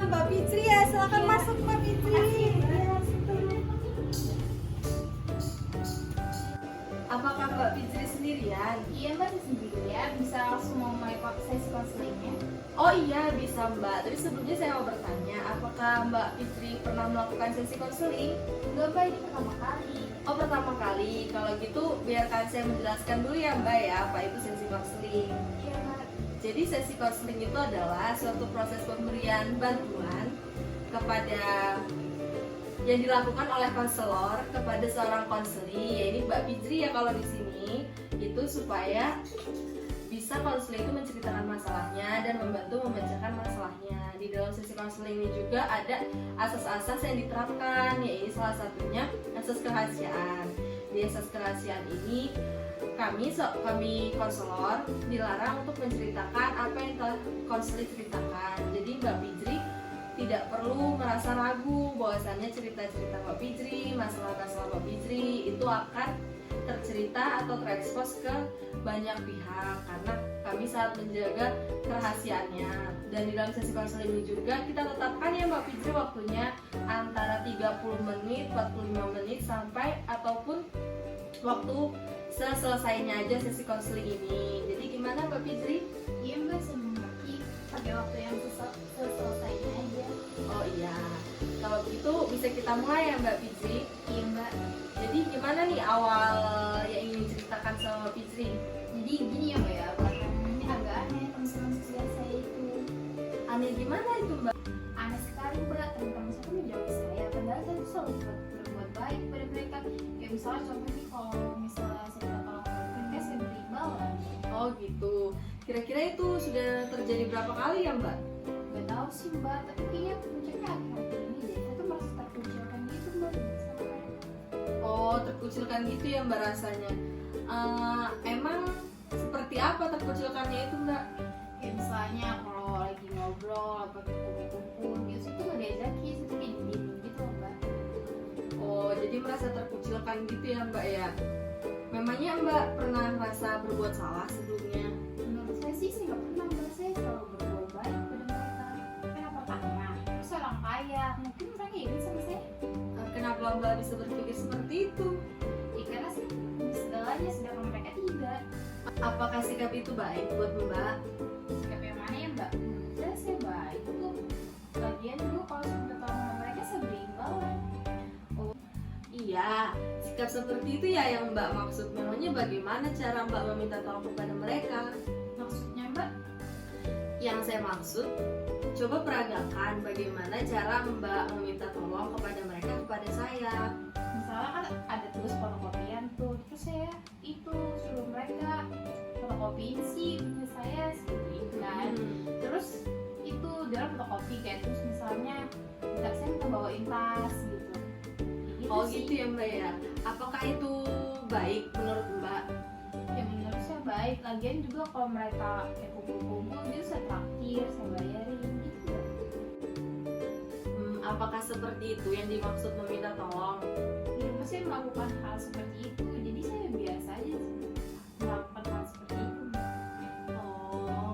Mbak Fitri ya, silakan masuk Mbak Fitri. Apakah Mbak Fitri sendirian? Iya Mbak, saya sendirian. Bisa langsung mau mulai sesi konselingnya? Oh iya bisa Mbak, tapi sebelumnya saya mau bertanya, apakah Mbak Fitri pernah melakukan sesi konseling? Enggak Mbak, ini pertama kali. Oh pertama kali, kalau gitu biarkan saya menjelaskan dulu ya Mbak ya, apa itu sesi konseling. Iya Mbak. Jadi sesi konseling itu adalah suatu proses pemberian bantuan kepada yang dilakukan oleh konselor kepada seorang konseli, yaitu Mbak Fitri ya kalau di sini, itu supaya bisa konseling itu menceritakan masalahnya dan membantu memecahkan masalahnya. Di dalam sesi konseling ini juga ada asas-asas yang diterapkan, yaitu salah satunya asas kerahasiaan. Di asas kerahasiaan ini kami konselor dilarang untuk menceritakan apa yang telah konseling ceritakan. Jadi Mbak Fitri tidak perlu merasa ragu bahwasannya cerita-cerita Mbak Fitri, masalah-masalah Mbak Fitri itu akan tercerita atau terekspos ke banyak pihak karena kami sangat menjaga kerahasiaannya. Dan di dalam sesi konseling ini juga kita tetapkan ya Mbak Fitri waktunya antara 30 menit, 45 menit sampai ataupun waktu selesainya aja sesi konseling ini. Jadi gimana Mbak Fitri? Iya Mbak, saya mengerti. Pakai waktu yang selesainya aja. Oh iya, kalau gitu bisa kita mulai ya Mbak Fitri. Iya Mbak. Jadi gimana nih awal yang ingin diceritakan sama Mbak Fitri? Jadi gini ya Mbak ya, belakangan ini agak aneh teman-teman sosial saya itu. Aneh gimana itu Mbak? Aneh sekali Mbak, teman-teman saya tuh menjauhi saya. Padahal saya tuh selalu berbuat baik pada mereka. Kayak misalnya contoh nih, kalau misalnya saya minta tolong mereka, saya beri imbalan. Oh gitu. Kira-kira itu sudah terjadi berapa kali ya Mbak? Gak tahu sih Mbak, tapi kayaknya puncaknya akhir-akhir ini deh. Saya tuh merasa terkucilkan gitu Mbak sama mereka. Oh terkucilkan gitu ya Mbak rasanya. Emang seperti apa terkucilkannya itu Mbak? Ya misalnya kalau lagi ngobrol atau kumpul-kumpul gitu, itu gak diajakin, itu kayak diem gitu loh Mbak. Oh jadi merasa terkucilkan gitu ya Mbak ya. Memangnya Mbak pernah merasa berbuat salah sebelumnya? Menurut saya sih nggak pernah Mbak, saya selalu berbuat baik pada mereka. Kenapa pernah? Terus orang kaya, mungkin mereka iri sama saya. Kenapa Mbak bisa berpikir seperti itu? Ya karena sih segalanya, sedangkan mereka tidak. Apakah sikap itu baik buat Mbak? Sikap yang mana ya Mbak? Menurut saya baik tuh. Lagian dulu kalau saya minta tolong sama mereka, saya beri imbalan. Iya, sikap seperti itu ya yang Mbak maksud. Memangnya bagaimana cara Mbak meminta tolong kepada mereka? Maksudnya Mbak? Yang saya maksud, coba peragakan bagaimana cara Mbak meminta tolong kepada mereka kepada saya. Misalnya kan ada tugas fotokopian tuh, terus saya itu suruh mereka fotokopiin sih punya saya seperti itu kan. Terus itu dalam fotokopi kayak terus misalnya enggak, saya minta bawain tas gitu. Oh gitu ya Mbak ya. Apakah itu baik menurut Mbak? Ya menurut saya baik. Lagian juga kalau mereka kayak kumpul-kumpul gitu, saya traktir, saya bayarin gitu. Apakah seperti itu yang dimaksud meminta tolong? Ya saya melakukan hal seperti itu, jadi saya biasa aja melakukan hal seperti itu. Oh,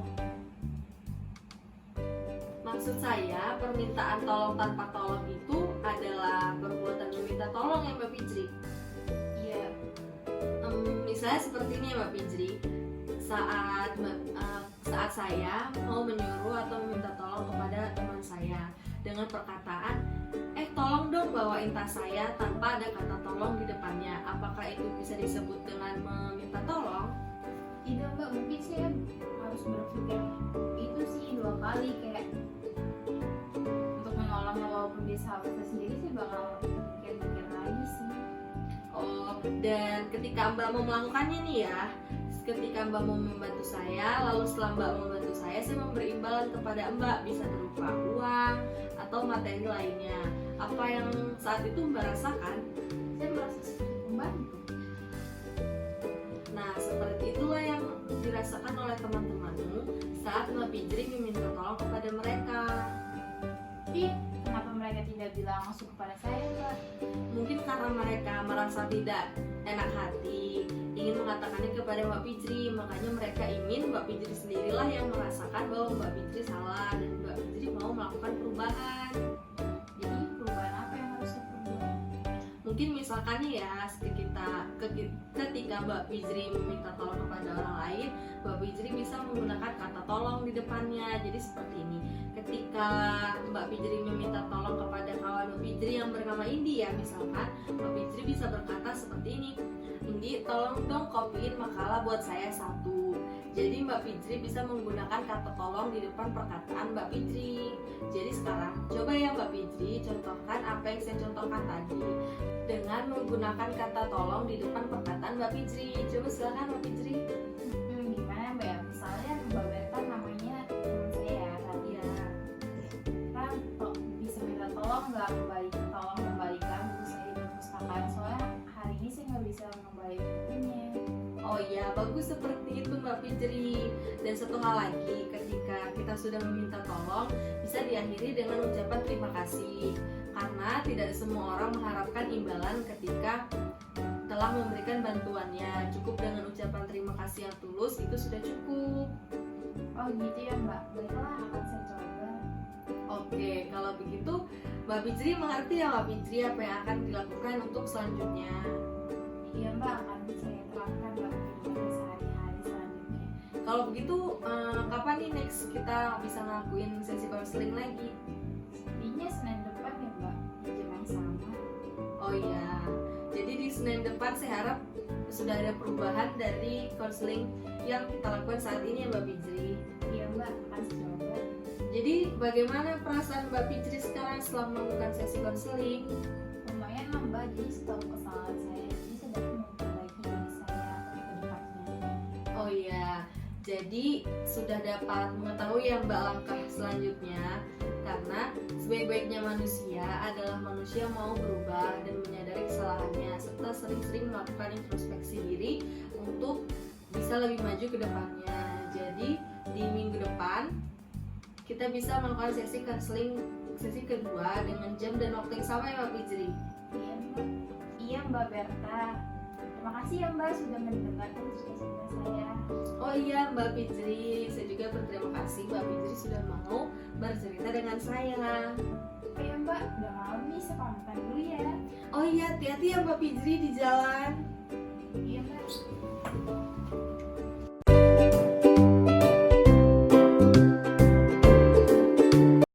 maksud saya permintaan tolong tanpa tolong itu adalah perbuatan meminta tolong ya Mbak Fitri. Iya. Misalnya seperti ini ya Mbak Fitri, saat saya mau menyuruh atau meminta tolong kepada teman saya dengan perkataan, tolong dong bawain tas saya tanpa ada kata tolong di depannya. Apakah itu bisa disebut dengan meminta tolong? Tidak Mbak, mungkin saya harus berpikir itu sih 2 kali kayak untuk menolong, walaupun dia sahabat saya sendiri, saya bakal pikir-pikir lagi sih. Oh, dan ketika Mbak mau melakukannya nih ya, ketika Mbak mau membantu saya, lalu setelah Mbak membantu saya memberi imbalan kepada Mbak, bisa berupa uang atau materi lainnya. Apa yang saat itu Mbak rasakan? Saya merasa seperti pembantu. Nah, seperti itulah yang dirasakan oleh teman-temanmu saat Mbak Fitri meminta tolong kepada mereka. Tapi kenapa mereka mereka tidak bilang langsung kepada saya, Mbak? Mungkin karena mereka merasa tidak enak hati ingin mengatakannya kepada Mbak Fitri, makanya mereka ingin Mbak Fitri sendirilah yang merasakan bahwa Mbak Fitri salah dan Mbak Fitri mau melakukan perubahan. Jadi perubahan apa yang harus saya perbuat? Mungkin misalkannya ya ketika Mbak Fitri meminta tolong kepada orang lain, Mbak Fitri bisa menggunakan kata tolong di depannya. Jadi seperti ini, ketika Mbak Fitri meminta tolong kepada kawan Mbak Fitri yang bernama Indi ya, misalkan Mbak Fitri bisa berkata seperti ini, Indi tolong dong copyin makalah buat saya satu. Jadi Mbak Fitri bisa menggunakan kata tolong di depan perkataan Mbak Fitri. Jadi sekarang coba ya Mbak Fitri contohkan apa yang saya contohkan tadi dengan menggunakan kata tolong di depan perkataan Mbak Fitri. Coba silakan Mbak Fitri. Gimana Mbak? Misalnya Mbak Berta namanya teman saya tadi Ya. kan, bisa minta tolong membalikan buku saya di perpustakaan, soalnya hari ini saya nggak bisa membalik bukunya. Oh iya, bagus seperti itu Mbak Fitri. Dan satu hal lagi, ketika kita sudah meminta tolong, bisa diakhiri dengan ucapan terima kasih. Karena tidak semua orang mengharapkan imbalan ketika telah memberikan bantuannya. Cukup dengan ucapan terima kasih yang tulus, itu sudah cukup. Oh gitu ya Mbak, baiklah akan saya coba. Oke, kalau begitu Mbak Fitri mengerti ya Mbak Fitri apa yang akan dilakukan untuk selanjutnya. Iya Mbak, akan saya terapkan Mbak kehidupan sehari-hari selanjutnya. Kalau begitu, kapan nih next kita bisa ngelakuin sesi counseling lagi? Sepertinya Senin depan ya Mbak, di jam yang sama. Oh iya, jadi di Senin depan saya harap sudah ada perubahan dari konseling yang kita lakukan saat ini ya Mbak Fitri. Iya Mbak, akan saya coba. Jadi bagaimana perasaan Mbak Fitri sekarang setelah melakukan sesi konseling? Lumayan lah Mbak, jadi setelah kesalahan saya, jadi saya dapat memperbaiki diri saya ke depannya. Oh iya, jadi sudah dapat mengetahui ya Mbak langkah selanjutnya. Karena sebaik-baiknya manusia adalah manusia mau berubah dan menyadari kesalahannya serta sering-sering melakukan introspeksi diri untuk bisa lebih maju ke depannya. Jadi di minggu depan kita bisa melakukan sesi counseling sesi kedua dengan jam dan waktu yang sama ya Mbak Fitri. Iya Mbak, iya Mbak Berta. Terima kasih ya Mbak sudah mendengarkan cerita-cerita saya. Oh iya Mbak Fitri, saya juga berterima kasih Mbak Fitri sudah mau bercerita dengan saya. Oh ya Mbak, udah malam nih, saya pamitan dulu ya. Oh iya, hati-hati ya Mbak Fitri di jalan. Iya Mbak.